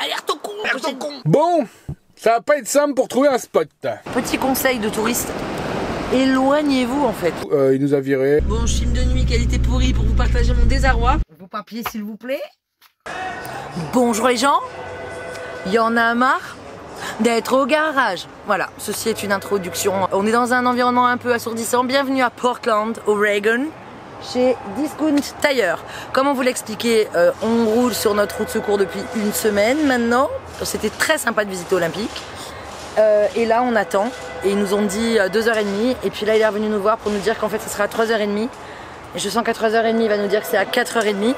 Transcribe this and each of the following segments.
Alerte au con. Alerte au con. Bon, ça va pas être simple pour trouver un spot. Petit conseil de touriste, éloignez-vous en fait. Il nous a viré. Bon, film de nuit, qualité pourrie pour vous partager mon désarroi. Vos papiers s'il vous plaît. Bonjour les gens. Il y en a marre d'être au garage. Voilà, ceci est une introduction. On est dans un environnement un peu assourdissant. Bienvenue à Portland, Oregon, chez Discount Tire. Comme on vous l'expliquait, on roule sur notre route de secours depuis une semaine maintenant. C'était très sympa de visiter Olympique. Et là, on attend. Et ils nous ont dit 2h30. Et puis là, il est revenu nous voir pour nous dire qu'en fait, ce sera à 3h30. Et je sens qu'à 3h30, il va nous dire que c'est à 4h30.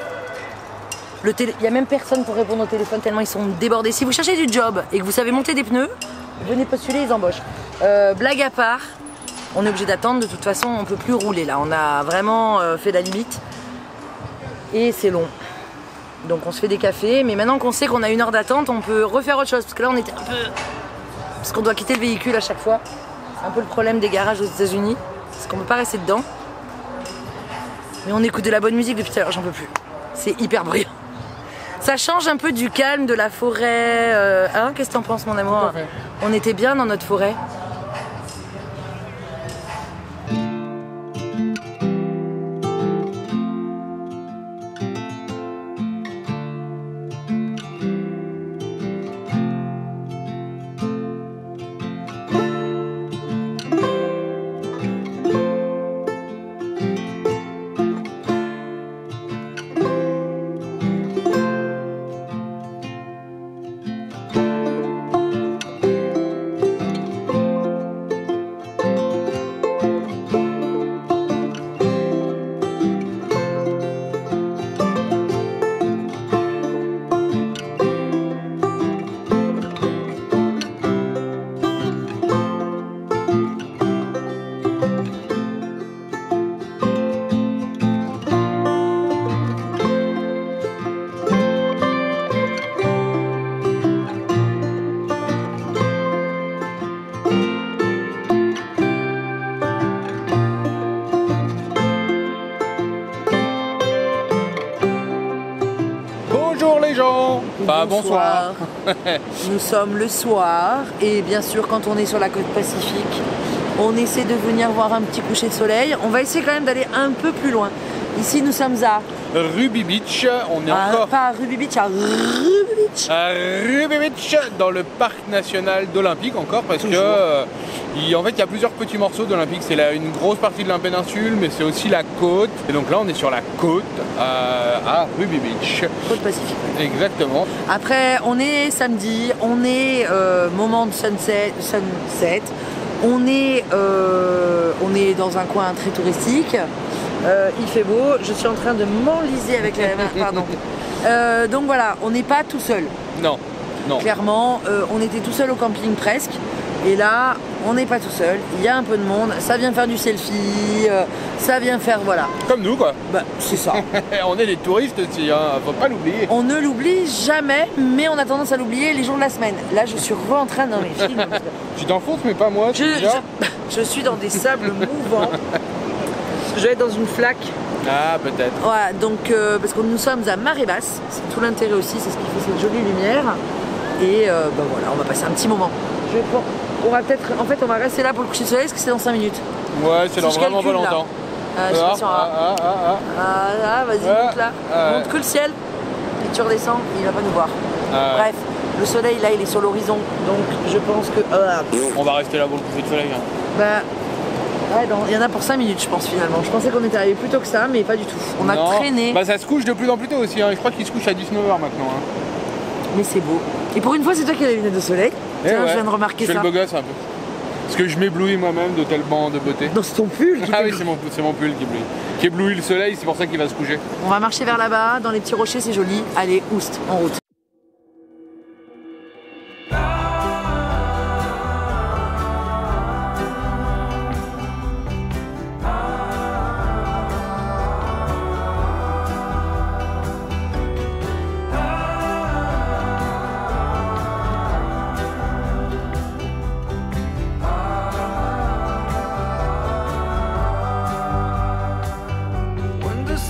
Il n'y a même personne pour répondre au téléphone tellement ils sont débordés. Si vous cherchez du job et que vous savez monter des pneus, venez postuler, ils embauchent. Blague à part, on est obligé d'attendre. De toute façon, on ne peut plus rouler là. On a vraiment fait la limite. Et c'est long. Donc on se fait des cafés. Mais maintenant qu'on sait qu'on a 1 heure d'attente, on peut refaire autre chose. Parce que là, on était un peu... Parce qu'on doit quitter le véhicule à chaque fois. C'est un peu le problème des garages aux États-Unis. Parce qu'on ne peut pas rester dedans. Mais on écoute de la bonne musique depuis tout à l'heure, j'en peux plus. C'est hyper bruyant. Ça change un peu du calme de la forêt. Hein, qu'est-ce que t'en penses, mon amour? On était bien dans notre forêt. Bah, bonsoir. Nous sommes le soir et bien sûr quand on est sur la côte Pacifique, on essaie de venir voir un petit coucher de soleil. On va essayer quand même d'aller un peu plus loin. Ici nous sommes à Ruby Beach. On est encore pas à Ruby Beach, à Ruby Beach. À Ruby Beach, dans le parc national d'Olympique encore parce que en fait il y a plusieurs petits morceaux d'Olympique. C'est une grosse partie de la péninsule, mais c'est aussi la côte. Et donc là on est sur la côte à Ruby Beach. Côte Pacifique. Exactement. Après on est samedi, on est moment de sunset. On est dans un coin très touristique. Il fait beau, je suis en train de m'enliser avec la main, pardon. Donc voilà, on n'est pas tout seul. Non, non. Clairement, on était tout seul au camping presque. Et là, on n'est pas tout seul. Il y a un peu de monde. Ça vient faire du selfie. Ça vient faire, voilà. Comme nous, quoi. Bah, c'est ça. On est des touristes aussi, hein. Faut pas l'oublier. On ne l'oublie jamais, mais on a tendance à l'oublier les jours de la semaine. Là, je suis en train dans les films. Tu t'enfonces, mais pas moi. Je suis dans des sables mouvants. Je vais être dans une flaque. Ah, peut-être. Ouais, donc parce que nous sommes à marée basse, c'est tout l'intérêt aussi, c'est ce qui fait cette jolie lumière. Et bah voilà, on va passer un petit moment. On va peut-être, en fait, on va rester là pour le coucher de soleil parce que c'est dans 5 minutes. Ouais, c'est dans vraiment pas longtemps. Vas-y, monte là. Monte que le ciel. Et tu redescends, il va pas nous voir. Bref, le soleil là, il est sur l'horizon, donc je pense que. On va rester là pour le coucher de soleil. Hein. Bah. Ouais, non, il y en a pour 5 minutes, je pense, finalement. Je pensais qu'on était arrivé plus tôt que ça, mais pas du tout. On a traîné. Bah, ça se couche de plus en plus tôt aussi. Hein. Je crois qu'il se couche à 19h maintenant. Hein. Mais c'est beau. Et pour une fois, c'est toi qui as les lunettes de soleil. Tiens, je viens de remarquer ça. Je fais le beau gosse un peu. Parce que je m'éblouis moi-même de tellement de beauté. Non, c'est ton pull qui oui, c'est mon pull qui éblouit le soleil, c'est pour ça qu'il va se coucher. On va marcher vers là-bas, dans les petits rochers, c'est joli. Allez, oust, en route.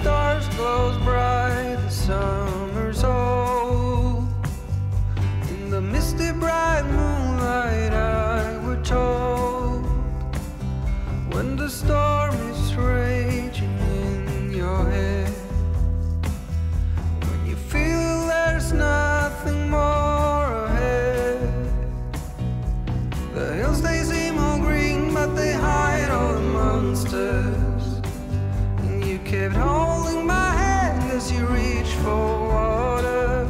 Stars glows bright, the summer's over. bright moonlight I were told, when the storm is raging in your head, when you feel there's nothing more ahead, the hills they seem all green but they hide all the monsters, and you kept holding my hand as you reached for water.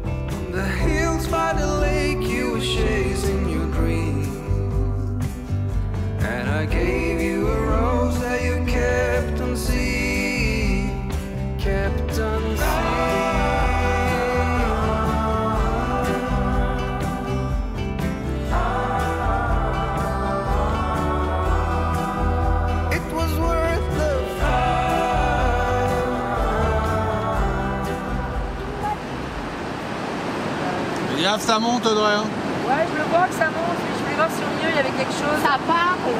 On the hills by the lake you were chasing your dream, and I gave you a rose that you kept on seeing, kept on seeing. It was worth the fight. Gaffe, ça monte, Audrey. Hein. Ouais, je le vois que ça monte, mais je voulais voir si au milieu il y avait quelque chose. Ça parle.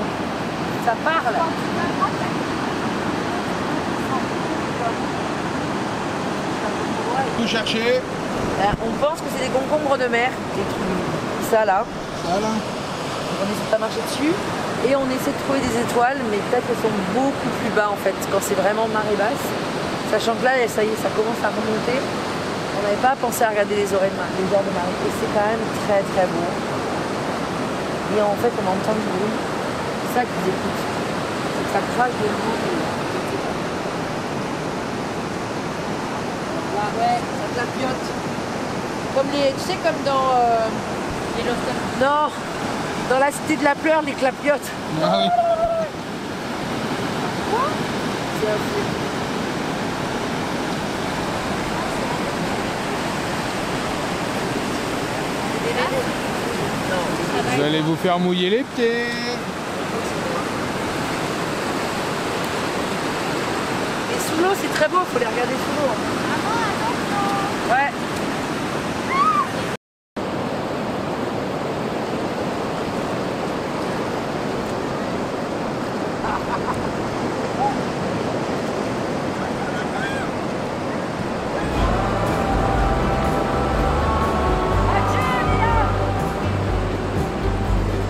Ça parle. Vous cherchez. On pense que c'est des concombres de mer, des trucs, ça là. Voilà. On n'hésite pas à marcher dessus et on essaie de trouver des étoiles, mais peut-être qu'elles sont beaucoup plus bas en fait, quand c'est vraiment marée basse. Sachant que là, ça y est, ça commence à remonter. On n'avait pas pensé à regarder les heures de marée. Et c'est quand même très très beau. Et en fait, on entend du bruit. C'est ça qu'ils écoutent. C'est que ça crache de l'eau. Là, ouais, ça clapiote. Comme les, tu sais, comme dans non, dans la cité de la pleure, les clapiotes. Ah oui. C'est un film. Vous allez vous faire mouiller les pieds. Et sous l'eau, c'est très beau, il faut les regarder sous l'eau. Ouais.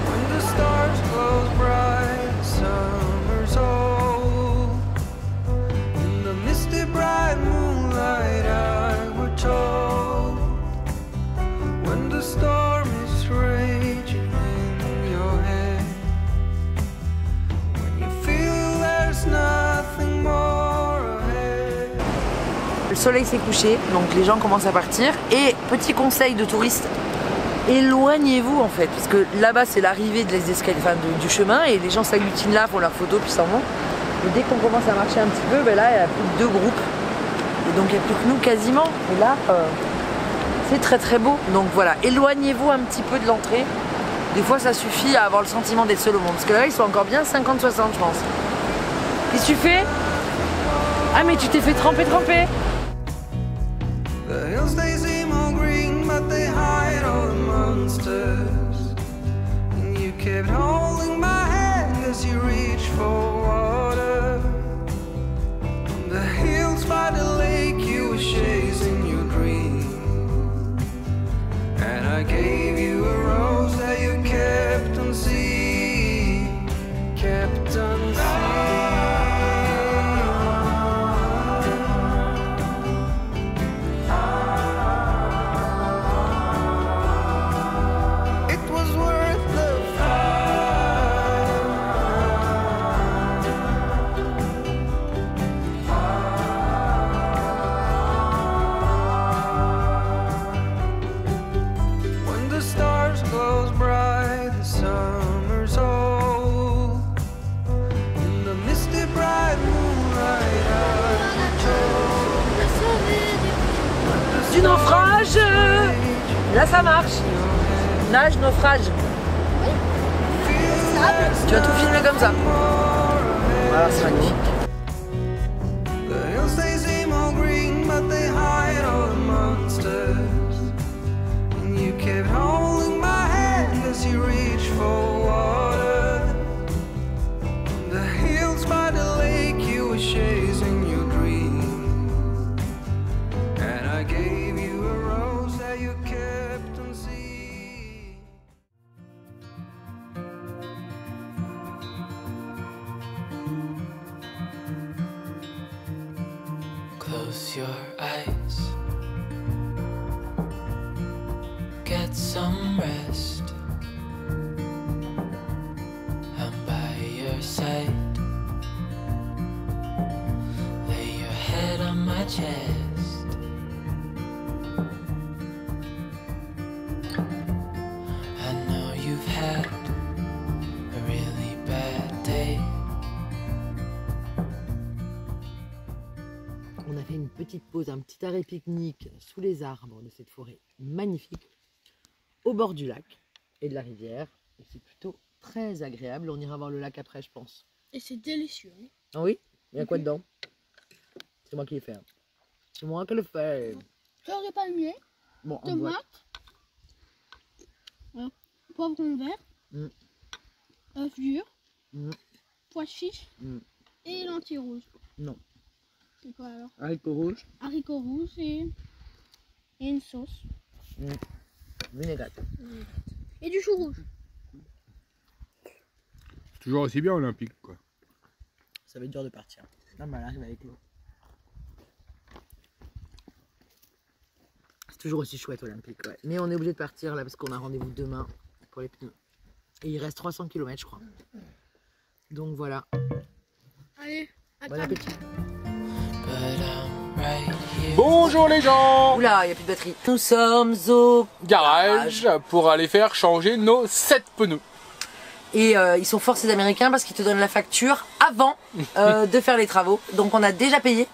When the stars close bright, summer's old. In the misty bright moonlight I were told, when the storm is raging in your head, when you feel there's nothing more ahead. Le soleil s'est couché, donc les gens commencent à partir. Et petit conseil de touristes, éloignez-vous en fait, parce que là-bas c'est l'arrivée des escaliers, enfin, du chemin, et les gens s'agglutinent là, font leurs photos, puis s'en vont. Et dès qu'on commence à marcher un petit peu, ben là il y a plus que 2 groupes. Et donc il n'y a plus que nous quasiment. Et là, c'est très très beau. Donc voilà, éloignez-vous un petit peu de l'entrée. Des fois ça suffit à avoir le sentiment d'être seul au monde. Parce que là ils sont encore bien 50-60 je pense. Qu'est-ce que tu fais? Ah mais tu t'es fait tremper. The hills they seem all green but they hide all the monsters, and you kept holding my hand as you reached for water. On the hills by the lake you were chasing your dream, and I gave you a rose that you kept on seeing, kept on seeing. It was worth the fight. When the stars close bright, the summer's old. In the misty bright moonlight I were told, Du naufrage. Là ça marche. Nage, naufrage. Tu vas tout filmer comme ça. Voilà, c'est magnifique. the hills they seem all green but they hide all the monsters, and you kept holding my hand as you reached for water. On the hills by the lake you were chasing your dream, and I gave you a rose that you kept on seeing. close your eyes. Get some rest. I'm by your side. Lay your head on my chest. I know you've had a really bad day. On a fait une petite pause, un petit arrêt pique-nique sous les arbres de cette forêt magnifique, au bord du lac et de la rivière. Et c'est plutôt très agréable. On ira voir le lac après, je pense. Et c'est délicieux. Ah oui? Il y a quoi dedans? C'est moi qui l'ai fait. C'est moi qui le fais. J'aurais pas le mieux. Bon, on voit. Tomates, poivron vert, Mm. œuf dur, Mm. pois chiches Mm. et lentilles rouges. Non. C'est quoi alors? Haricots rouges, Haricots rouges et une sauce. vinaigrette. Et du chou rouge. Toujours aussi bien olympique quoi. Ça va être dur de partir. Ah bah, elle arrive avec l'eau. C'est toujours aussi chouette olympique, ouais. Mais on est obligé de partir là parce qu'on a rendez-vous demain pour les pneus. Et il reste 300 km je crois. Donc voilà. Allez, à Bon table. appétit. But I'm right here. Bonjour les gens. Oula, il n'y a plus de batterie. Nous sommes au Garage pour aller faire changer nos 7 pneus. Et ils sont forts ces Américains parce qu'ils te donnent la facture avant de faire les travaux. Donc on a déjà payé.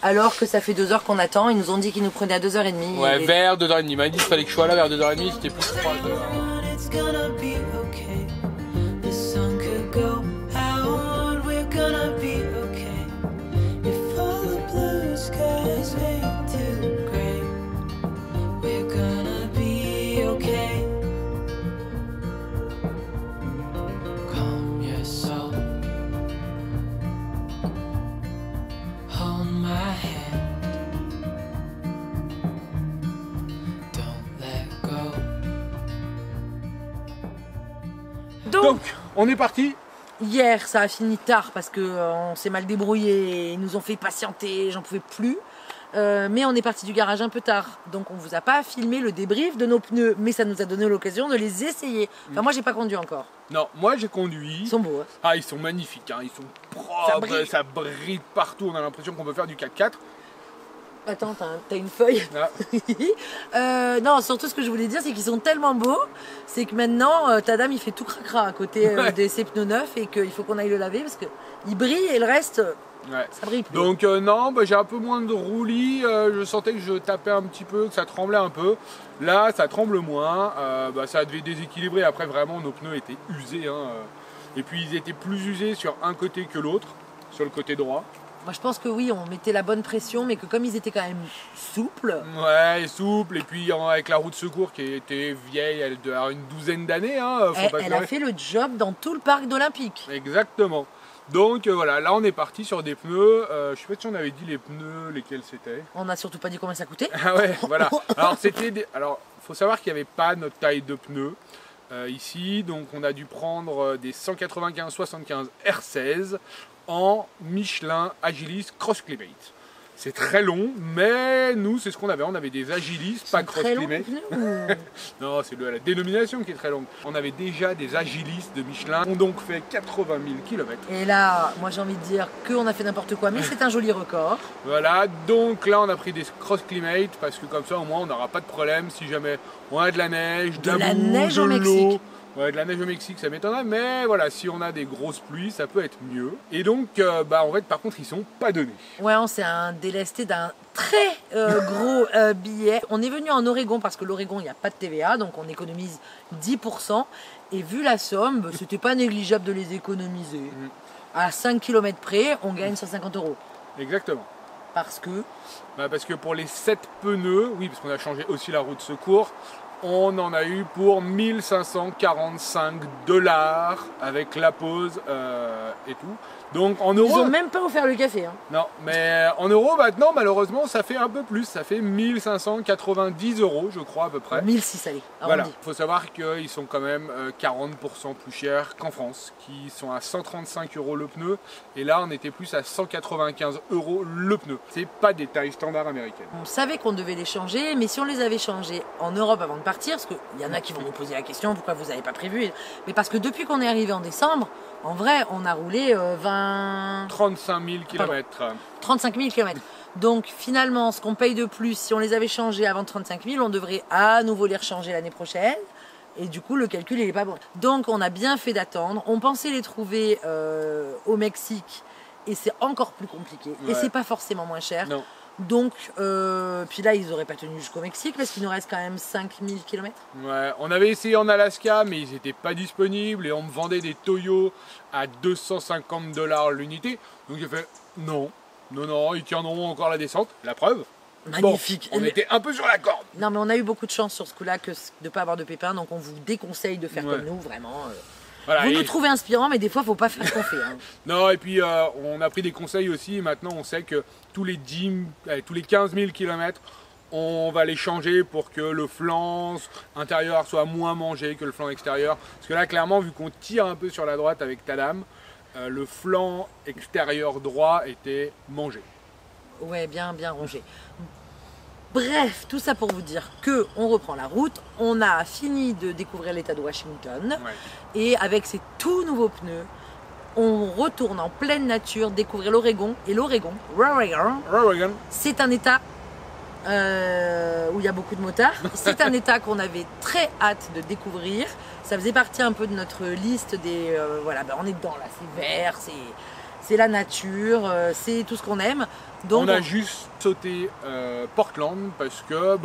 Alors que ça fait 2 heures qu'on attend. Ils nous ont dit qu'ils nous prenaient à 2h30. Ouais, vers 2h30. Il m'a dit qu'il fallait que je sois là vers 2h30. C'était plus 3 heures. It's gonna be okay. The sun could go out. We're gonna be okay. If all the blue skies fade to gray, we're gonna be okay. Calm your soul. Hold my hand. Don't let go. Donc, on est parti. Hier, ça a fini tard parce que on s'est mal débrouillé. Ils nous ont fait patienter. J'en pouvais plus. Mais on est parti du garage un peu tard. Donc on vous a pas filmé le débrief de nos pneus. Mais ça nous a donné l'occasion de les essayer. Enfin, moi, j'ai pas conduit encore. Non, moi j'ai conduit. Ils sont beaux. Hein. Ah, ils sont magnifiques, hein. Ils sont propres, ça brille partout. On a l'impression qu'on peut faire du 4x4. Attends, t'as une feuille. Ah. Non, surtout ce que je voulais dire, c'est qu'ils sont tellement beaux, c'est que maintenant, ta dame, il fait tout cracra à côté Ouais. de ses pneus neufs et qu'il faut qu'on aille le laver parce qu'il brille et le reste, Ouais. ça brille plus. Donc non, bah, j'ai un peu moins de roulis, je sentais que je tapais un petit peu, que ça tremblait un peu. Là, ça tremble moins, bah, ça devait déséquilibrer. Après, vraiment, nos pneus étaient usés. Hein. Et puis, ils étaient plus usés sur un côté que l'autre, sur le côté droit. Moi, je pense que oui, on mettait la bonne pression, mais que comme ils étaient quand même souples, Ouais, souple. Et puis, avec la roue de secours qui était vieille, elle doit avoir une douzaine d'années. Hein, faut pas se elle a leurrer. fait le job dans tout le parc d'Olympique. Exactement. Donc voilà, là on est parti sur des pneus. Je sais pas si on avait dit les pneus, lesquels c'était. On n'a surtout pas dit combien ça coûtait. Ah ouais, voilà. Alors c'était alors faut savoir qu'il n'y avait pas notre taille de pneus ici, donc on a dû prendre des 195-75 R16 en Michelin Agilis Cross Climate. C'est très long, mais nous c'est ce qu'on avait. On avait des Agilis, pas Cross Très long, Climate. les pneus, ou- Non, c'est la dénomination qui est très longue. On avait déjà des Agilis de Michelin, on donc fait 80 000 km. Et là, moi j'ai envie de dire qu'on a fait n'importe quoi, mais c'est un joli record. Voilà, donc là on a pris des cross climate parce que comme ça au moins on n'aura pas de problème si jamais on a de la neige, De la boue, neige au de l'eau. Mexique. Ouais, de la neige au Mexique ça m'étonnerait, mais voilà, si on a des grosses pluies ça peut être mieux. Et donc bah en fait par contre ils sont pas donnés. Ouais, on s'est un délesté d'un très gros billet. On est venu en Oregon parce que l'Oregon il n'y a pas de TVA, donc on économise 10%. Et vu la somme, bah, c'était pas négligeable de les économiser. À 5 km près, on gagne 150 €. Exactement. Parce que Bah, parce que pour les 7 pneus, oui parce qu'on a changé aussi la roue de secours, on en a eu pour 1545 $ avec la pause et tout. Donc en Ils euros, ont même pas offert le café. Hein. non, mais en euros maintenant, malheureusement, ça fait un peu plus. Ça fait 1590 €, je crois, à peu près. 1006, allez. Voilà, arrondi. il faut savoir qu'ils sont quand même 40% plus chers qu'en France, qui sont à 135 € le pneu, et là on était plus à 195 € le pneu. C'est pas des tailles standards américaines. On savait qu'on devait les changer, mais si on les avait changés en Europe avant de partir, parce qu'il y en a qui vont nous poser la question, pourquoi vous n'avez pas prévu, mais parce que depuis qu'on est arrivé en décembre, en vrai, on a roulé 35 000 km. 35 000 km. Donc finalement, ce qu'on paye de plus, si on les avait changés avant 35 000, on devrait à nouveau les rechanger l'année prochaine. Et du coup, le calcul, il n'est pas bon. Donc on a bien fait d'attendre. On pensait les trouver au Mexique, et c'est encore plus compliqué. Ouais. Et c'est pas forcément moins cher. Non. Donc, puis là, ils n'auraient pas tenu jusqu'au Mexique, parce qu'il nous reste quand même 5 000 km. Ouais, on avait essayé en Alaska, mais ils n'étaient pas disponibles et on me vendait des Toyo à 250 $ l'unité. Donc j'ai fait non, ils tiendront encore la descente. La preuve. Magnifique. Bon, on était un peu sur la corde. Non, mais on a eu beaucoup de chance sur ce coup-là de ne pas avoir de pépins, donc on vous déconseille de faire Ouais. comme nous, vraiment. Voilà, Vous et- nous trouvez inspirants, mais des fois, il ne faut pas faire ce qu'on fait. Hein. Non, et puis on a pris des conseils aussi. Maintenant, on sait que tous les 15 000 km, on va les changer pour que le flanc intérieur soit moins mangé que le flanc extérieur. Parce que là, clairement, vu qu'on tire un peu sur la droite avec ta lame, le flanc extérieur droit était mangé. Ouais, bien rangé. Bref, tout ça pour vous dire que on reprend la route. On a fini de découvrir l'état de Washington. Ouais. Et avec ces tout nouveaux pneus, on retourne en pleine nature découvrir l'Oregon. Et l'Oregon, Oregon. c'est un état où il y a beaucoup de motards. C'est un état qu'on avait très hâte de découvrir. Ça faisait partie un peu de notre liste des... voilà, ben on est dedans là, c'est vert, c'est la nature, c'est tout ce qu'on aime. Donc, On a juste sauté Portland parce que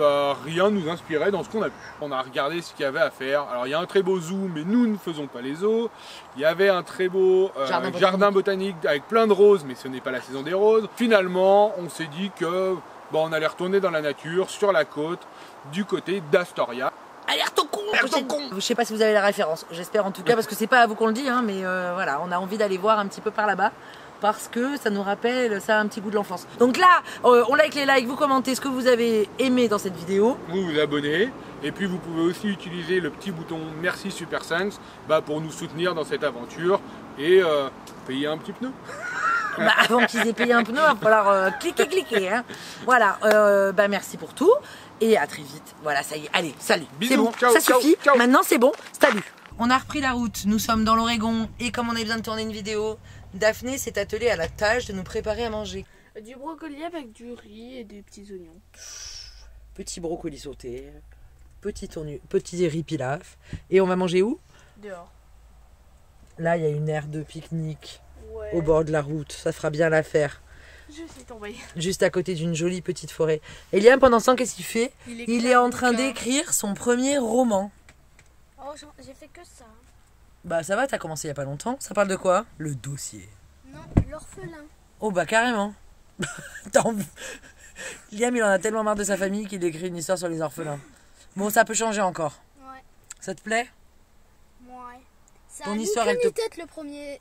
rien nous inspirait dans ce qu'on a vu. On a regardé ce qu'il y avait à faire. Alors il y a un très beau zoo, mais nous ne faisons pas les zoos. Il y avait un très beau jardin botanique avec plein de roses, mais ce n'est pas la saison des roses. Finalement, on s'est dit que on allait retourner dans la nature, sur la côte, du côté d'Astoria. alerte au con, Alerte au con. Je sais pas si vous avez la référence, j'espère en tout cas, parce que c'est pas à vous qu'on le dit, hein, mais voilà, on a envie d'aller voir un petit peu par là-bas. Parce que ça nous rappelle, ça a un petit goût de l'enfance. Donc là, on like les likes, vous commentez ce que vous avez aimé dans cette vidéo. Vous vous abonnez et puis vous pouvez aussi utiliser le petit bouton merci Super Thanks pour nous soutenir dans cette aventure et payer un petit pneu. Bah, avant qu'ils aient payé un pneu, il va falloir cliquer. Hein. Voilà, merci pour tout et à très vite. Voilà, ça y est, allez, salut. Bisous, C'est bon, ciao, ça ciao, suffit. ciao. Maintenant c'est bon, salut. On a repris la route, nous sommes dans l'Oregon et comme on a besoin de tourner une vidéo, Daphné s'est attelée à la tâche de nous préparer à manger. Du brocoli avec du riz et des petits oignons. Petit brocoli sauté, petit riz pilaf. Et on va manger où? Dehors. Là, il y a une aire de pique-nique Ouais. au bord de la route. Ça fera bien l'affaire. Je sais tomber. Juste à côté d'une jolie petite forêt. Eliam, pendant ce temps, qu'est-ce qu'il fait? Il est en train d'écrire son premier roman. Oh, j'ai fait que ça. Bah ça va, t'as commencé il y a pas longtemps. Ça parle de quoi? Le dossier. Non, l'orphelin. Oh bah carrément. Liam, il en a tellement marre de sa famille qu'il écrit une histoire sur les orphelins. Bon, ça peut changer encore. Ouais. Ça te plaît? Ouais. Ça Ton a histoire, ni elle queue te- ni tête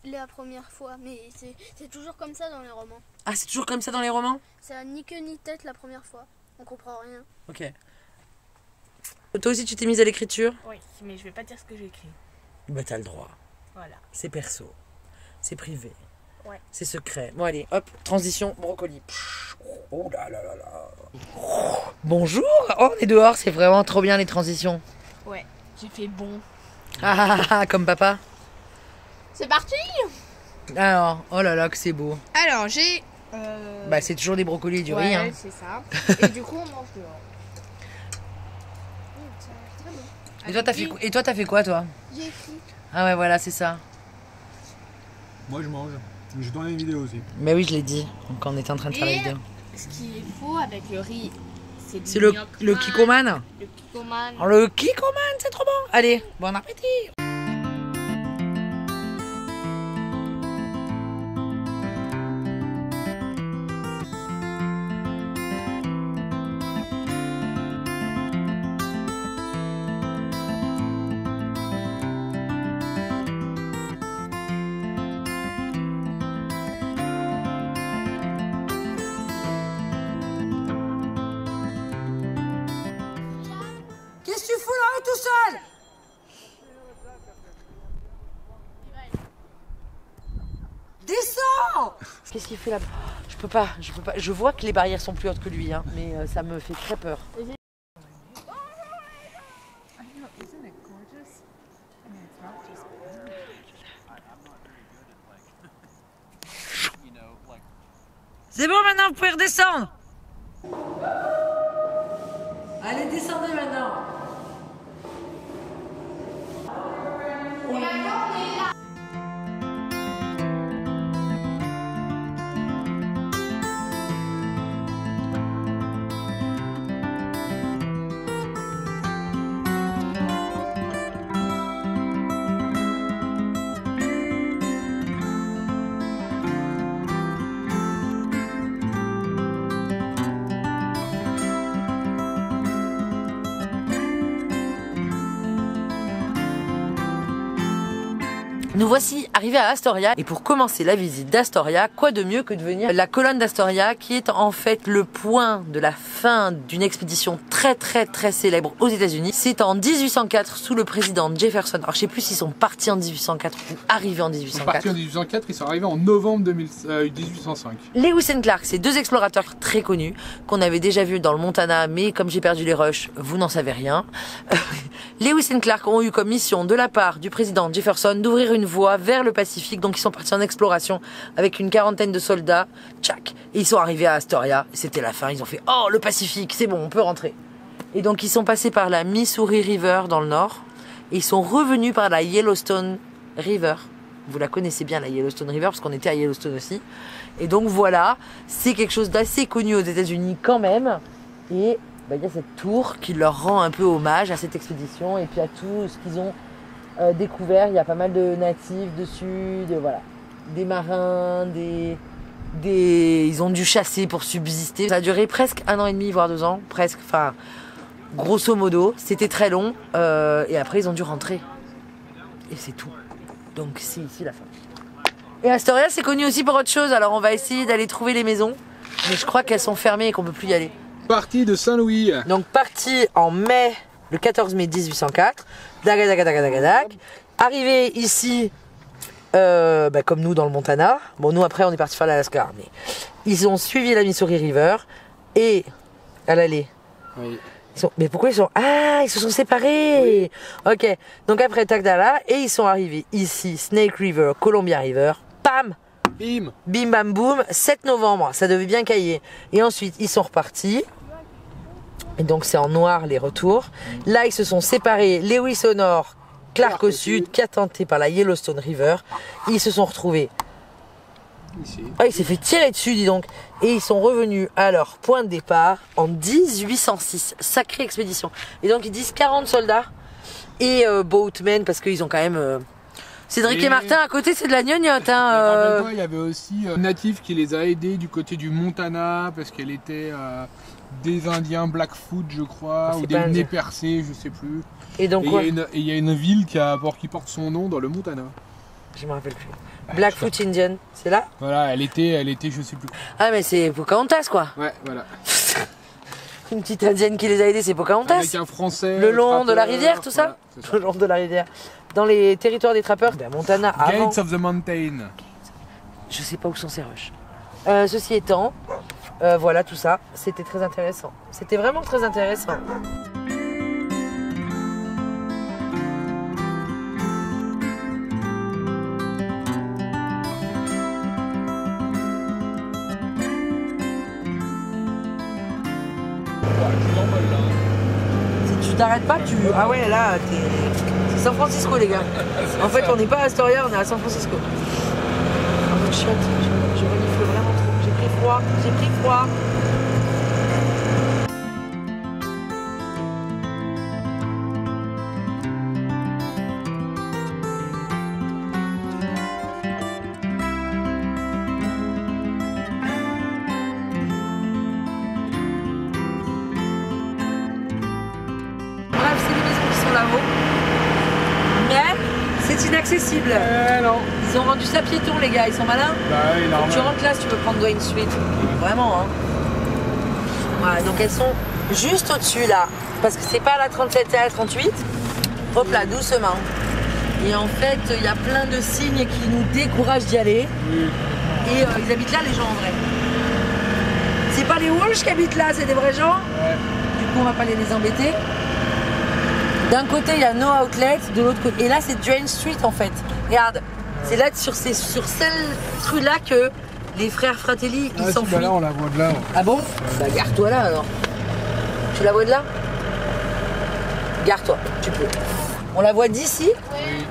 la première fois, mais c'est toujours comme ça dans les romans. Ah, c'est toujours comme ça dans les romans? Ça a ni queue ni tête la première fois. On comprend rien. Ok. Toi aussi, tu t'es mise à l'écriture? Oui, mais je vais pas dire ce que j'ai écrit. Bah t'as le droit. Voilà. C'est perso. C'est privé. Ouais. C'est secret. Bon allez, hop, transition, brocoli. Oh là là là là. Bonjour. Oh, on est dehors, c'est vraiment trop bien les transitions. Ouais, j'ai fait bon. Comme papa. C'est parti. Alors, oh là là que c'est beau. Alors, j'ai... Bah c'est toujours des brocolis et du riz. Hein. c'est ça. Et du coup, on mange dehors. Et toi t'as fait quoi toi? J'ai écrit. Ah ouais voilà c'est ça. Moi je mange. J'ai tourné une vidéo aussi. Mais oui je l'ai dit quand on était en train de faire la Et- vidéo. Ce qu'il faut avec le riz, c'est du C'est le gnocchi, kikoman. Le kikoman. Oh, le kikoman c'est trop bon. Allez, bon appétit. là-haut tout seul. Descends. Qu'est-ce qu'il fait là? Je peux pas. Je vois que les barrières sont plus hautes que lui, hein, mais ça me fait très peur. C'est bon maintenant, vous pouvez redescendre. Allez, descendez maintenant. Nous voici arrivés à Astoria et pour commencer la visite d'Astoria, quoi de mieux que de venir à la colonne d'Astoria qui est en fait le point de la fin d'une expédition très célèbre aux États-Unis. C'est en 1804 sous le président Jefferson. Alors je sais plus s'ils sont partis en 1804 ou arrivés en 1804. Ils sont partis en 1804, ils sont arrivés en novembre 1805. Lewis and Clark, c'est deux explorateurs très connus qu'on avait déjà vus dans le Montana, mais comme j'ai perdu les rushs, vous n'en savez rien. Lewis and Clark ont eu comme mission de la part du président Jefferson d'ouvrir une voie vers le Pacifique, donc ils sont partis en exploration avec une quarantaine de soldats, tchac, et ils sont arrivés à Astoria, c'était la fin, ils ont fait « Oh, le Pacifique, c'est bon, on peut rentrer ». Et donc ils sont passés par la Missouri River dans le nord, et ils sont revenus par la Yellowstone River. Vous la connaissez bien, la Yellowstone River, parce qu'on était à Yellowstone aussi. Et donc voilà, c'est quelque chose d'assez connu aux États-Unis quand même, et il y a cette tour qui leur rend un peu hommage à cette expédition, et puis à tout ce qu'ils ont découvert. Il y a pas mal de natifs dessus, voilà, des marins, ils ont dû chasser pour subsister. Ça a duré presque 1 an et demi, voire 2 ans, presque, enfin, grosso modo. C'était très long, et après ils ont dû rentrer. Et c'est tout. Donc c'est ici la fin. Et Astoria, c'est connu aussi pour autre chose, alors on va essayer d'aller trouver les maisons, mais je crois qu'elles sont fermées et qu'on peut plus y aller. Parti de Saint-Louis. Donc parti en mai, le 14 mai 1804. Arrivé ici, comme nous dans le Montana. Bon, nous après on est parti faire l'Alaska, mais ils ont suivi la Missouri River et à l'aller. Oui. Mais pourquoi ils sont... Ah, ils se sont séparés. Oui. Ok, donc après Tagdala, et ils sont arrivés ici, Snake River, Columbia River, pam, bim, bim bam boum, 7 novembre, ça devait bien cailler. Et ensuite ils sont repartis. Et donc c'est en noir les retours. Là ils se sont séparés, Lewis au nord, Clark au sud, tenté par la Yellowstone River. Ils se sont retrouvés ici. Ah, il s'est fait tirer dessus, dis donc. Et ils sont revenus à leur point de départ en 1806. Sacrée expédition. Et donc ils disent 40 soldats et boatmen, parce qu'ils ont quand même... Cédric et Martin à côté, c'est de la gnognotte. Hein, il y avait aussi un natif qui les a aidés du côté du Montana parce qu'elle était des Indiens Blackfoot, je crois, ou des nez percés, je sais plus. Et donc il y a une ville qui porte son nom dans le Montana. Je me rappelle plus. Blackfoot Indian, c'est là? Voilà, elle était, je sais plus. Ah mais c'est Pocahontas quoi. Ouais, voilà. Une petite indienne qui les a aidés, c'est Pocahontas. Avec un français. Le long de la rivière, tout ça, voilà, le long de la rivière. Dans les territoires des trappeurs, Montana avant. Gates of the Mountain. Je sais pas où sont ces rushs. Ceci étant, voilà tout ça, c'était très intéressant. C'était vraiment très intéressant. Si tu t'arrêtes pas, tu... Ah ouais, là, t'es... C'est San Francisco, les gars. En fait, on n'est pas à Astoria, on est à San Francisco. Oh, je renifle vraiment trop. J'ai pris froid. Bref, c'est les maisons qui sont là-haut. Mais c'est inaccessible. Non. Ils ont rendu ça piéton, les gars, ils sont malins. Bah oui, normal. Tu rentres là si tu veux prendre Dwayne Street. Vraiment, hein. Voilà, donc elles sont juste au-dessus là. parce que c'est pas à la 37, c'est à la 38. Hop là, doucement. Et en fait, il y a plein de signes qui nous découragent d'y aller. Et ils habitent là, les gens, en vrai. C'est pas les Walsh qui habitent là, c'est des vrais gens. Ouais. Du coup, on va pas les embêter. D'un côté, il y a No Outlet, de l'autre côté. Et là, c'est Duane Street, en fait. Regarde, c'est là, sur cette rue-là que les frères Fratelli, ils s'enfuient. Là, on la voit de là. Ah bon? Bah, gare-toi là, alors. Tu la vois de là? Gare-toi, tu peux. On la voit d'ici? Oui.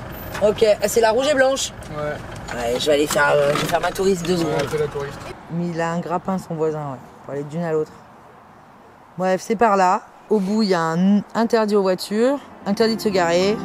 Ok, c'est la rouge et blanche. Ouais. Ouais, je vais aller faire, ma touriste 2 secondes. C'est la touriste. Mais il a un grappin, son voisin, ouais, pour aller d'une à l'autre. Bref, c'est par là. Au bout, il y a un interdit aux voitures, interdit de se garer.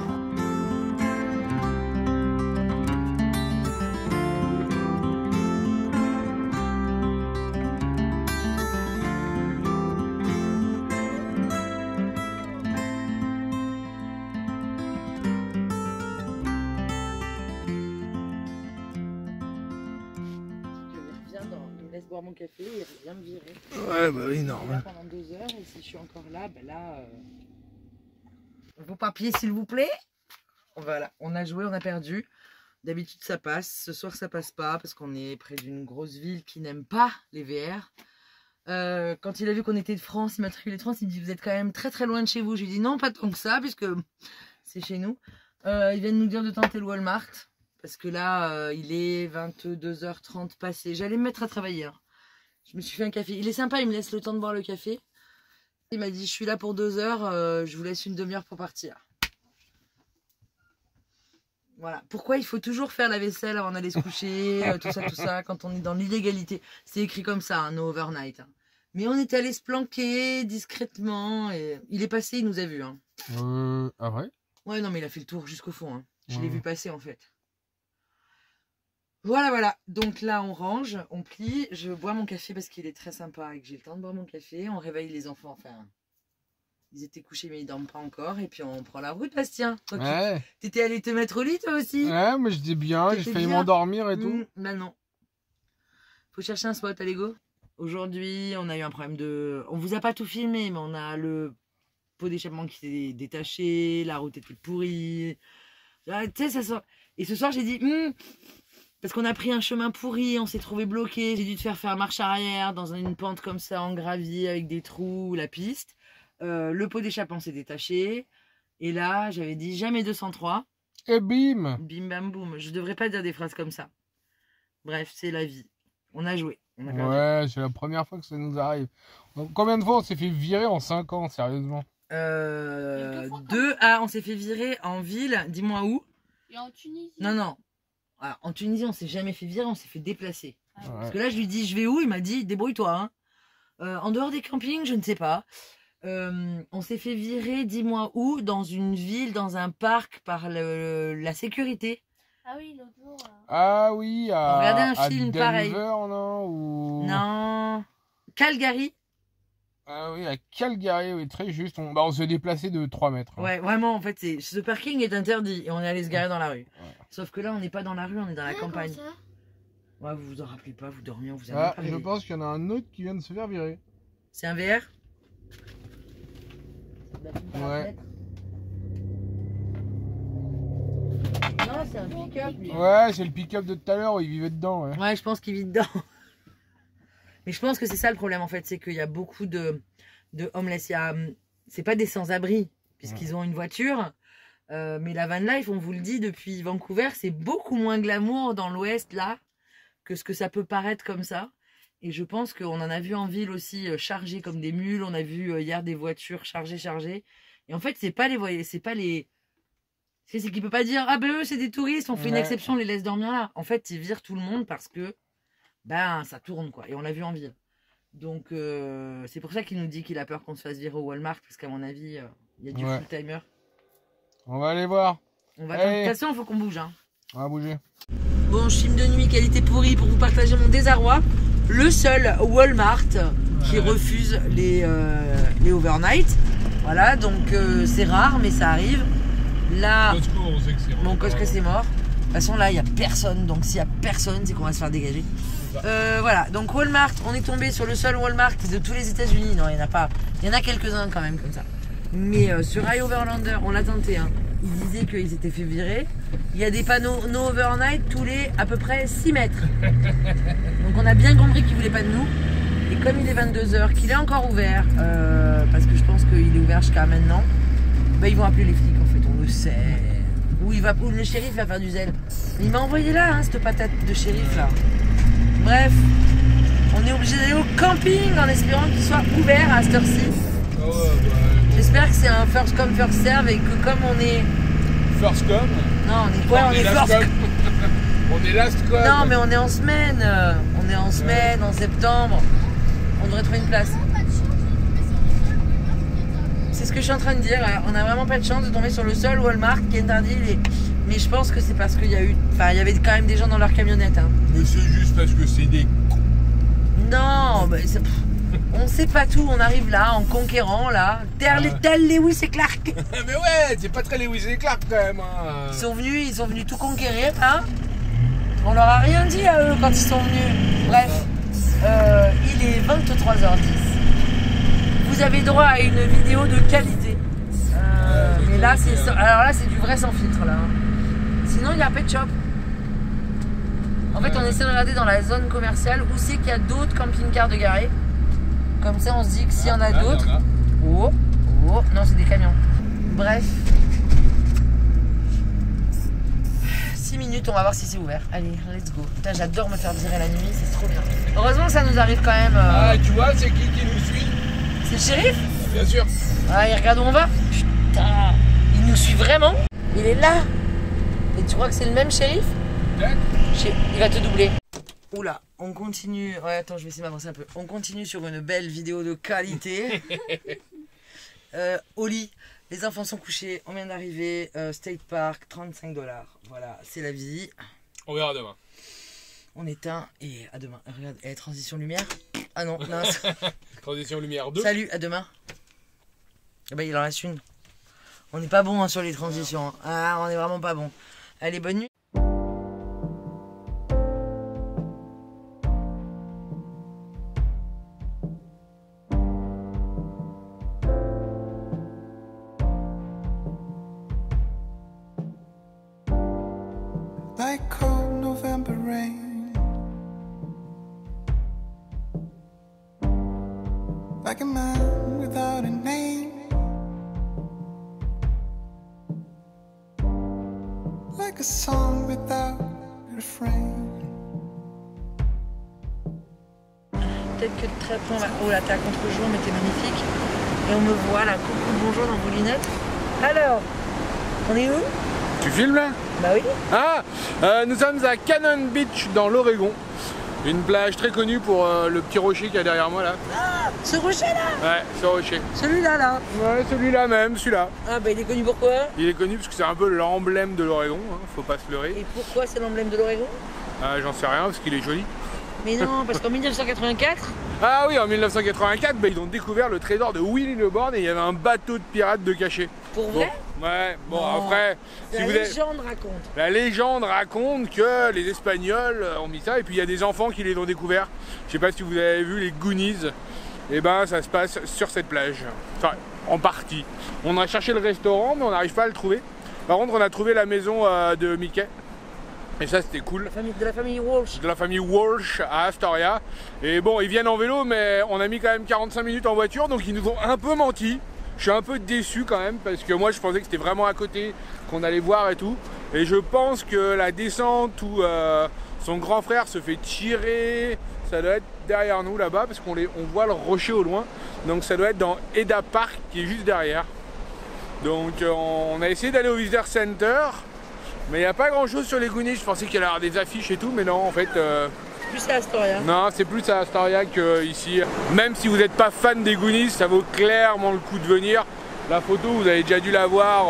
Laisse boire mon café et il vient me virer. Ouais, bah oui, normal. Pendant 2 heures, et si je suis encore là, ben là. Vos papiers, s'il vous plaît. Voilà, on a joué, on a perdu. D'habitude, ça passe. Ce soir, ça passe pas parce qu'on est près d'une grosse ville qui n'aime pas les VR. Quand il a vu qu'on était de France, il m'a trié les trans, il me dit vous êtes quand même très très loin de chez vous. Je lui ai dit non, pas tant que ça, puisque c'est chez nous. Ils viennent nous dire de tenter le Walmart. Parce que là, il est 22h30 passé. J'allais me mettre à travailler. Hein. Je me suis fait un café. Il est sympa, il me laisse le temps de boire le café. Il m'a dit, je suis là pour 2 heures, je vous laisse une demi-heure pour partir. Voilà. Pourquoi il faut toujours faire la vaisselle avant d'aller se coucher, tout ça, quand on est dans l'illégalité. C'est écrit comme ça, hein, no overnight. Hein. Mais on est allé se planquer discrètement. Et il est passé, il nous a vus. Hein. Ah vrai? Ouais, non, mais il a fait le tour jusqu'au fond. Hein. Je l'ai vu passer, en fait. Voilà, voilà. Donc là, on range, on plie. Je bois mon café parce qu'il est très sympa et que j'ai le temps de boire mon café. On réveille les enfants. Enfin, ils étaient couchés, mais ils dorment pas encore. Et puis, on prend la route, Bastien. Toi, Ouais. t'étais allé te mettre au lit, toi aussi? Ouais, mais j'étais bien, j'ai failli m'endormir et tout. Bah non. Faut chercher un spot à Lego. Aujourd'hui, on a eu un problème de... On vous a pas tout filmé, mais on a le pot d'échappement qui s'est détaché. La route était pourrie. Tu sais, ça sort... Et ce soir, j'ai dit... Parce qu'on a pris un chemin pourri, on s'est trouvé bloqué. J'ai dû te faire marche arrière dans une pente comme ça en gravier avec des trous, la piste. Le pot d'échappement s'est détaché. Et là, j'avais dit jamais 203. Et bim! Bim bam boum. Je devrais pas dire des phrases comme ça. Bref, c'est la vie. On a joué. On a perdu. Ouais, c'est la première fois que ça nous arrive. Donc, combien de fois on s'est fait virer en 5 ans, sérieusement? 2. Ah, on s'est fait virer en ville. Dis-moi où? Et en Tunisie? Non, non. Alors, en Tunisie, on s'est jamais fait virer, on s'est fait déplacer. Ah, Ouais. Parce que là, je lui dis, je vais où? Il m'a dit, débrouille-toi. Hein. En dehors des campings, je ne sais pas. On s'est fait virer, dis-moi où, dans une ville, dans un parc, par la sécurité. Ah oui, l'autre jour. Ah oui, On regardait un à film Denver, pareil. non? Ou... Non. Calgary. Ah oui, à Calgary, oui, très juste. On s'est déplacé de 3 mètres. Hein. Ouais, vraiment, en fait, ce parking est interdit et on est allé se garer dans la rue. Ouais. Sauf que là, on n'est pas dans la rue, on est dans la campagne. Ouais, vous vous en rappelez pas, vous dormiez, on vous a Ah, pas je réveillé. pense qu'il y en a un autre qui vient de se faire virer. C'est un VR? Ouais. Non, c'est un pick-up, lui. Ouais, c'est le pick-up de tout à l'heure où il vivait dedans. Ouais. Ouais, je pense qu'il vit dedans. Mais je pense que c'est ça le problème, en fait, c'est qu'il y a beaucoup de homeless. C'est pas des sans-abri, puisqu'ils ont une voiture. Mais la van life, on vous le dit depuis Vancouver, c'est beaucoup moins glamour dans l'ouest, là, que ce que ça peut paraître comme ça. Et je pense qu'on en a vu en ville aussi chargées comme des mules. On a vu hier des voitures chargées. Et en fait, c'est pas les... C'est qu'il peut pas dire, ah ben eux, c'est des touristes, on fait une exception, on les laisse dormir là. En fait, ils virent tout le monde parce que ben ça tourne quoi, et on l'a vu en ville. Donc c'est pour ça qu'il nous dit qu'il a peur qu'on se fasse virer au Walmart, parce qu'à mon avis il y a du full timer. On va aller voir. On va de toute façon, il faut qu'on bouge. Hein. On va bouger. Bon, film de nuit qualité pourrie pour vous partager mon désarroi. Le seul Walmart qui refuse les overnight. Voilà, donc c'est rare, mais ça arrive. Là, Costco, on sait que c'est bon, Costco c'est mort. De toute façon, là, il n'y a personne. Donc, s'il n'y a personne, c'est qu'on va se faire dégager. Voilà, donc Walmart, on est tombé sur le seul Walmart de tous les États-Unis. Non, il n'y en a pas. Il y en a quelques-uns quand même comme ça. Mais sur iOverlander, on l'a tenté, hein. Ils disaient qu'ils s'étaient fait virer. Il y a des panneaux no overnight tous les à peu près 6 mètres. Donc on a bien compris qu'ils ne voulaient pas de nous. Et comme il est 22h, qu'il est encore ouvert, parce que je pense qu'il est ouvert jusqu'à maintenant, bah ils vont appeler les flics en fait, on le sait. Ou le shérif va faire du zèle. Il m'a envoyé là, hein, cette patate de shérif là. Bref, on est obligé d'aller au camping en espérant qu'il soit ouvert à cette heure-ci. Oh, bah, J'espère que c'est un first come first serve et que comme on est... First come. Non, on est quoi? On est last first come. On est last come. Non, mais on est en semaine. On est en semaine, en septembre. On devrait trouver une place. C'est ce que je suis en train de dire. On a vraiment pas de chance de tomber sur le seul Walmart qui est interdit. Mais je pense que c'est parce qu'il y a eu... Enfin, il y avait quand même des gens dans leur camionnette. Hein. Mais c'est juste parce que c'est des cons. Non, bah, on sait pas tout. On arrive là, en conquérant, là. Tel Lewis et Clark. Mais ouais, c'est pas très Lewis et Clark quand même. Hein. Ils sont venus tout conquérir, hein. On leur a rien dit à eux quand ils sont venus. Bref, il est 23h10. Vous avez droit à une vidéo de qualité. Mais là, alors là, c'est du vrai sans filtre, là. Sinon, il y a Pet Shop. En fait, on essaie de regarder dans la zone commerciale où c'est qu'il y a d'autres camping-cars de garés. Comme ça, on se dit que s'il y en a d'autres... Oh, non, c'est des camions. Bref. 6 minutes, on va voir si c'est ouvert. Allez, let's go. Putain, j'adore me faire virer la nuit, c'est trop bien. Heureusement que ça nous arrive quand même. Ah, tu vois, c'est qui nous suit? C'est le shérif? Bien sûr. Ah, il regarde où on va. Putain, il nous suit vraiment? Il est là. Et tu crois que c'est le même shérif? Peut-être. Il va te doubler. Oula, on continue. Ouais, attends, je vais essayer de m'avancer un peu. On continue sur une belle vidéo de qualité. Au lit, les enfants sont couchés, on vient d'arriver. State Park, $35. Voilà, c'est la vie. On verra demain. On éteint et à demain. Regarde, transition lumière. Ah non, non. Transition lumière 2. Salut, à demain. Ah bah, il en reste une. On n'est pas bon hein, sur les transitions. Hein. Ah, on est vraiment pas bon. Allez, bonne nuit. Like cold November rain, like a man without a name, like a song without a refrain. Peut-être que très peu on va... Oh là, t'es à contre-jour, mais t'es magnifique. Et on me voit là, coucou, bonjour dans vos lunettes. Alors, on est où? Tu filmes là? Bah oui. Ah, nous sommes à Cannon Beach dans l'Oregon. Une plage très connue pour le petit rocher qu'il y a derrière moi là. Ah, ce rocher là? Ouais, ce rocher. Celui-là là? Ouais, celui-là même, celui-là. Ah bah il est connu pourquoi? Il est connu parce que c'est un peu l'emblème de l'Oregon, hein, faut pas se leurrer. Et pourquoi c'est l'emblème de l'Oregon? J'en sais rien parce qu'il est joli. Mais non, parce qu'en 1984... Ah oui, en 1984, bah, ils ont découvert le trésor de Willie Le Borgne et il y avait un bateau de pirates de cachet. Pour vrai? Ouais, bon Non. après... La légende raconte. La légende raconte que les Espagnols ont mis ça et puis il y a des enfants qui les ont découverts. Je sais pas si vous avez vu les Goonies, et ben ça se passe sur cette plage. Enfin, en partie. On a cherché le restaurant mais on n'arrive pas à le trouver. Par contre on a trouvé la maison de Mickey. Et ça c'était cool. De la famille Walsh. De la famille Walsh à Astoria. Et bon, ils viennent en vélo, mais on a mis quand même 45 minutes en voiture, donc ils nous ont un peu menti. Je suis un peu déçu quand même, parce que moi je pensais que c'était vraiment à côté, qu'on allait voir et tout. Et je pense que la descente où son grand frère se fait tirer, ça doit être derrière nous là-bas, parce qu'on voit le rocher au loin. Donc ça doit être dans Eda Park, qui est juste derrière. Donc on a essayé d'aller au Visitor Center. Mais il n'y a pas grand chose sur les Goonies, je pensais qu'il y allait avoir des affiches et tout, mais non en fait... Plus à Astoria. Non, c'est plus à Astoria qu'ici. Même si vous n'êtes pas fan des Goonies, ça vaut clairement le coup de venir. La photo, vous avez déjà dû la voir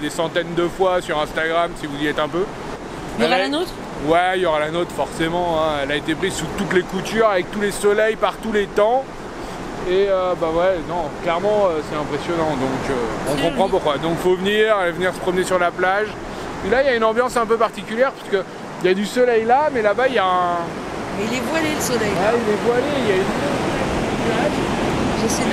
des centaines de fois sur Instagram si vous y êtes un peu. Il y aura la nôtre? Ouais, il y aura la nôtre forcément. Hein. Elle a été prise sous toutes les coutures, avec tous les soleils, par tous les temps. Et bah ouais, non, clairement c'est impressionnant, donc on comprend pourquoi. Donc faut venir se promener sur la plage. Et là il y a une ambiance un peu particulière parce que il y a du soleil là, mais là-bas il y a un... Mais il est voilé le soleil. Ah, il est voilé, il y a une... J'essaie de...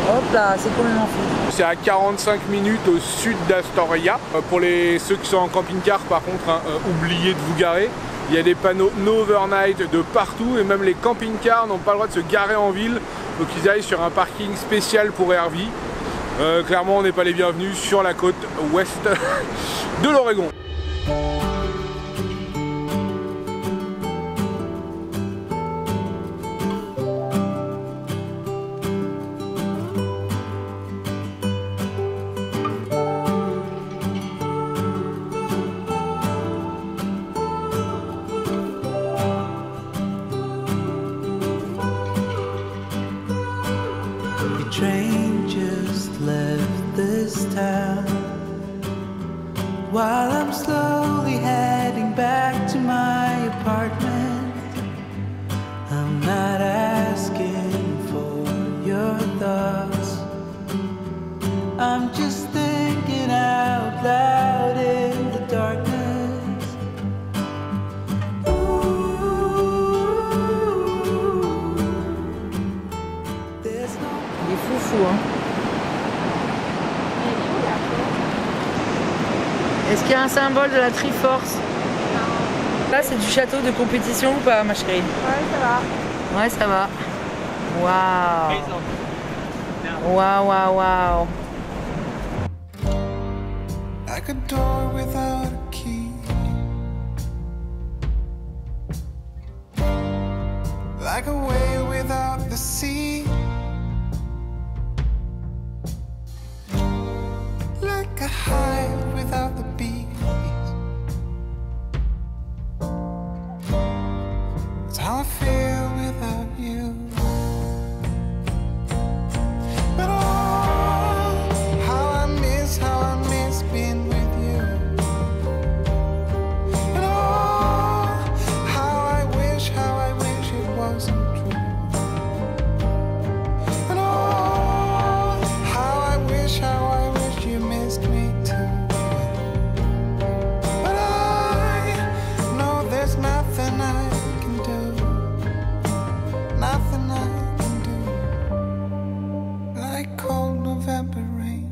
Hop là, c'est complètement fou. C'est à 45 minutes au sud d'Astoria. Pour ceux qui sont en camping-car, par contre, hein, oubliez de vous garer. Il y a des panneaux no overnight de partout et même les camping-cars n'ont pas le droit de se garer en ville. Donc ils aillent sur un parking spécial pour RV. Clairement, on n'est pas les bienvenus sur la côte ouest de l'Oregon. Train just left this town while I'm slowly heading back to my apartment. I'm not asking for your thoughts, I'm just thinking out loud in the darkness. Il est fou hein. Est-ce qu'il y a un symbole de la Triforce? Là c'est du château de compétition ou pas ma chérie? Ouais, ça va. Ouais ça va. Waouh. Waouh waouh waouh. Like a door without a key, like a whale without the sea, like a hive without the bees. It's how I feel without you. But oh, how I miss being with you. And oh, how I wish it wasn't true. And oh, how I wish you missed me too. But I know there's nothing I can do, nothing I can do. Like cold November rain,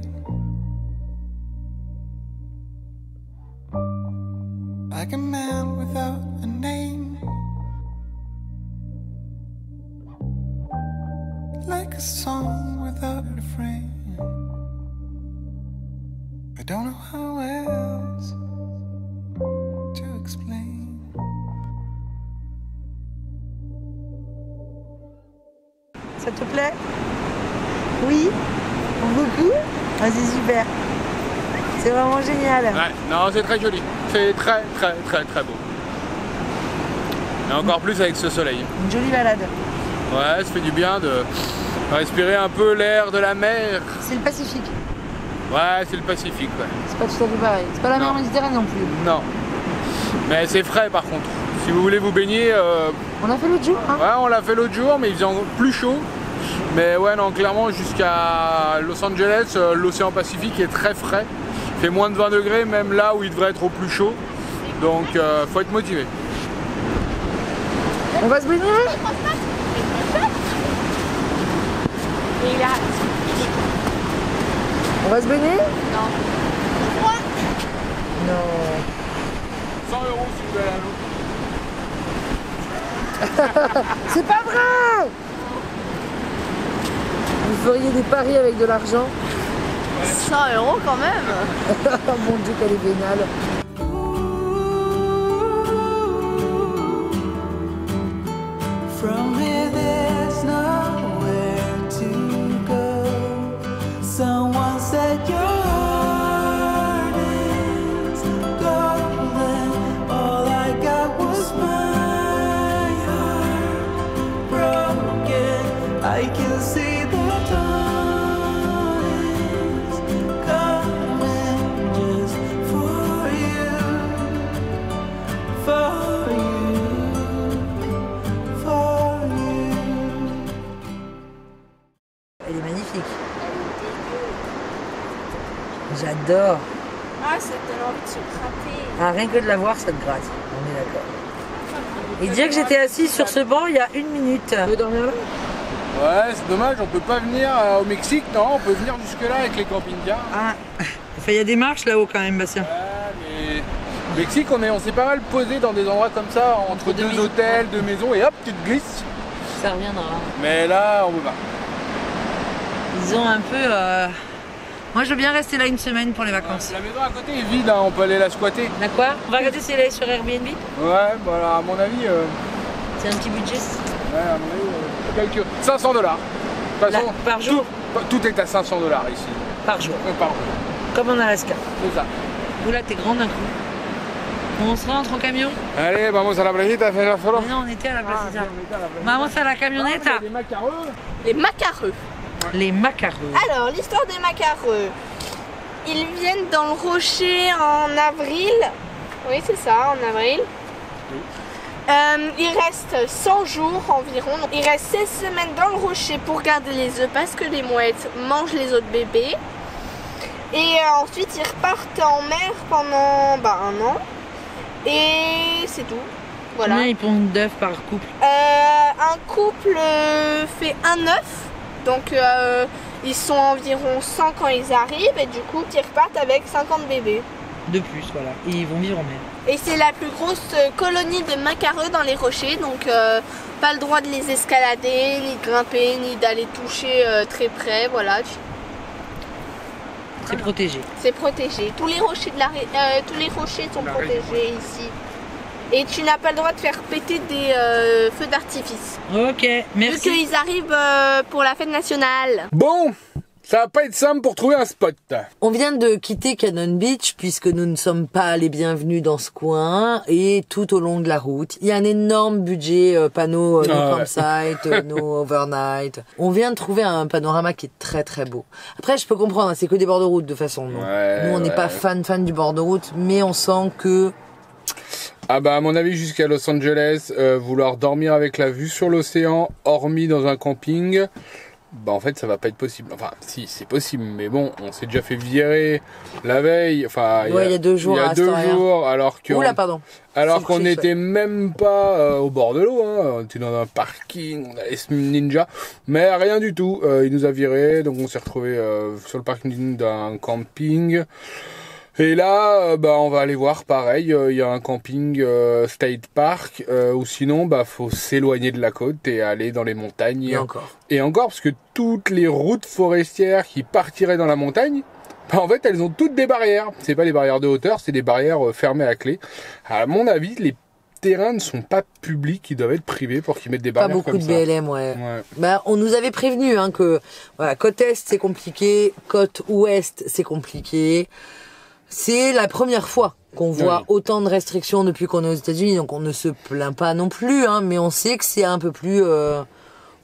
like a man without a name, like a song without a refrain. I don't know how else to explain. Ça te plaît? Oui? Beaucoup? Vas-y super. C'est vraiment génial. Ouais, non, c'est très joli. C'est très beau. Et encore plus avec ce soleil. Une jolie balade. Ouais, ça fait du bien de respirer un peu l'air de la mer. C'est le Pacifique. Ouais, c'est le Pacifique, ouais. C'est pas tout à fait pareil. C'est pas la mer Non. Méditerranée non plus. Non. Mais c'est frais par contre. Si vous voulez vous baigner, On a fait l'autre jour, hein? ouais, on l'a fait l'autre jour, mais il faisait encore plus chaud. Mais ouais, non, clairement, jusqu'à Los Angeles, l'océan Pacifique est très frais. Il fait moins de 20 degrés, même là où il devrait être au plus chaud. Donc, faut être motivé. On va se baigner? On va se baigner? Non. Non. 100 € si vous allez à l'eau. C'est pas vrai! Vous feriez des paris avec de l'argent? 100 € quand même. Oh mon Dieu, qu'elle est vénale. From here there's nowhere to go. Someone said your heart is golden. All I got was my heart broken. I can see the dawn is coming just for you, for you. Elle est magnifique. J'adore. Ah, ça te donne envie de se gratter. Ah, rien que de la voir, ça te gratte. On est d'accord. Et dire que j'étais assise sur ce banc il y a 1 minute. Tu veux dormir là? Ouais, c'est dommage, on peut pas venir au Mexique, non, on peut venir jusque là avec les camping-cars. Ah, enfin, il y a des marches là-haut quand même, Bastien. Ouais, mais au Mexique, on s'est pas mal posé dans des endroits comme ça, entre deux hôtels, deux maisons, et hop, tu te glisses. Ça reviendra. Mais là, on peut pas. Ils ont un peu... Moi, je veux bien rester là une semaine pour les vacances. La maison à côté est vide, hein, on peut aller la squatter. D'accord. On va regarder si elle est sur Airbnb. Ouais, voilà, à mon avis... C'est un petit budget. Ouais, à mon avis, quelques... $500. De toute façon, Par jour. Tout est à $500 ici. Par jour. Par jour. Comme en Alaska. C'est ça. Oula, t'es grand d'un coup. On se rentre en camion? Allez, vamos a la playita, fais la solo. Mais non, on était à la placita. Vamos à la camioneta. Les macareux. Les macareux. Les macareux. Alors, l'histoire des macareux. Ils viennent dans le rocher en avril. Oui, c'est ça, en avril. Il reste 100 jours environ. Il reste 16 semaines dans le rocher pour garder les œufs parce que les mouettes mangent les autres bébés. Et ensuite, ils repartent en mer pendant 1 an. Et c'est tout. Voilà. Combien ils pondent d'œufs par couple? Un couple fait un œuf. Donc ils sont environ 100 quand ils arrivent. Et du coup, ils repartent avec 50 bébés. De plus, voilà. Et ils vont vivre en mer. Et c'est la plus grosse colonie de macareux dans les rochers. Donc pas le droit de les escalader, ni de grimper, ni d'aller toucher très près. Voilà. C'est protégé. C'est protégé. Tous les rochers, tous les rochers sont protégés ici. Et tu n'as pas le droit de faire péter des feux d'artifice. Ok, merci. Vu qu'ils arrivent pour la fête nationale. Bon, ça va pas être simple pour trouver un spot. On vient de quitter Cannon Beach puisque nous ne sommes pas les bienvenus dans ce coin et tout au long de la route, il y a un énorme budget panneau no campsite, no overnight. On vient de trouver un panorama qui est très très beau. Après, je peux comprendre, hein, c'est que des bords de route de toute façon. Nous, on n'est pas fan du bord de route, mais on sent que... Ah bah à mon avis jusqu'à Los Angeles, vouloir dormir avec la vue sur l'océan, hormis dans un camping, bah en fait ça va pas être possible. Enfin si c'est possible, mais bon on s'est déjà fait virer la veille. Enfin il y a 2 jours. Il y a 2 jours alors que. Oula pardon. Alors qu'on n'était même pas au bord de l'eau, hein. On était dans un parking, on allait se ninja, mais rien du tout. Il nous a virés, donc on s'est retrouvé sur le parking d'un camping. Et là, bah, on va aller voir pareil, il y a un camping State Park, ou sinon, bah, faut s'éloigner de la côte et aller dans les montagnes. Et encore, parce que toutes les routes forestières qui partiraient dans la montagne, bah, en fait, elles ont toutes des barrières. C'est pas des barrières de hauteur, c'est des barrières fermées à clé. À mon avis, les terrains ne sont pas publics, ils doivent être privés pour qu'ils mettent des barrières comme ça. Pas beaucoup de BLM, ouais. Bah, on nous avait prévenu, hein, que, voilà, côte Est, c'est compliqué, côte Ouest, c'est compliqué. C'est la première fois qu'on voit autant de restrictions depuis qu'on est aux États-Unis, donc on ne se plaint pas non plus, hein, mais on sait que c'est un peu plus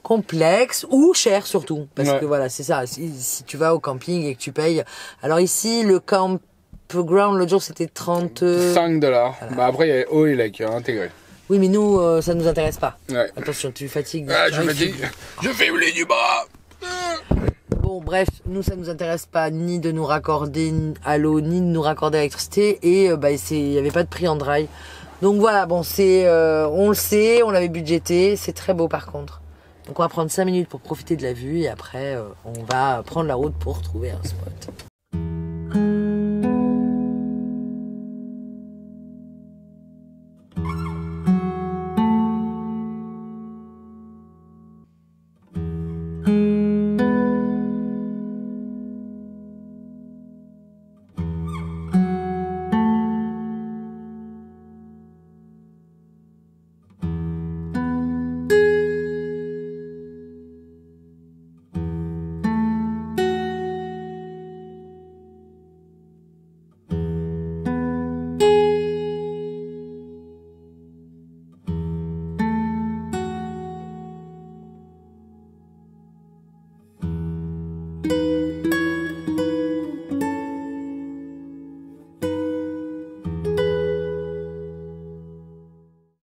complexe ou cher surtout, parce que voilà, c'est ça. Si tu vas au camping et que tu payes, alors ici le campground l'autre jour c'était $35. Voilà. Bah après il y a eau et lake intégré. Oui, mais nous ça nous intéresse pas. Ouais. Attention, tu fatigues. Ah, je fatigue. Je fais houler du bras. Bon, bref, nous, ça nous intéresse pas ni de nous raccorder à l'eau, ni de nous raccorder à l'électricité. Et bah, il y avait pas de prix en dry. Donc voilà, bon, c'est, on le sait, on l'avait budgété. C'est très beau par contre. Donc on va prendre 5 minutes pour profiter de la vue et après, on va prendre la route pour trouver un spot.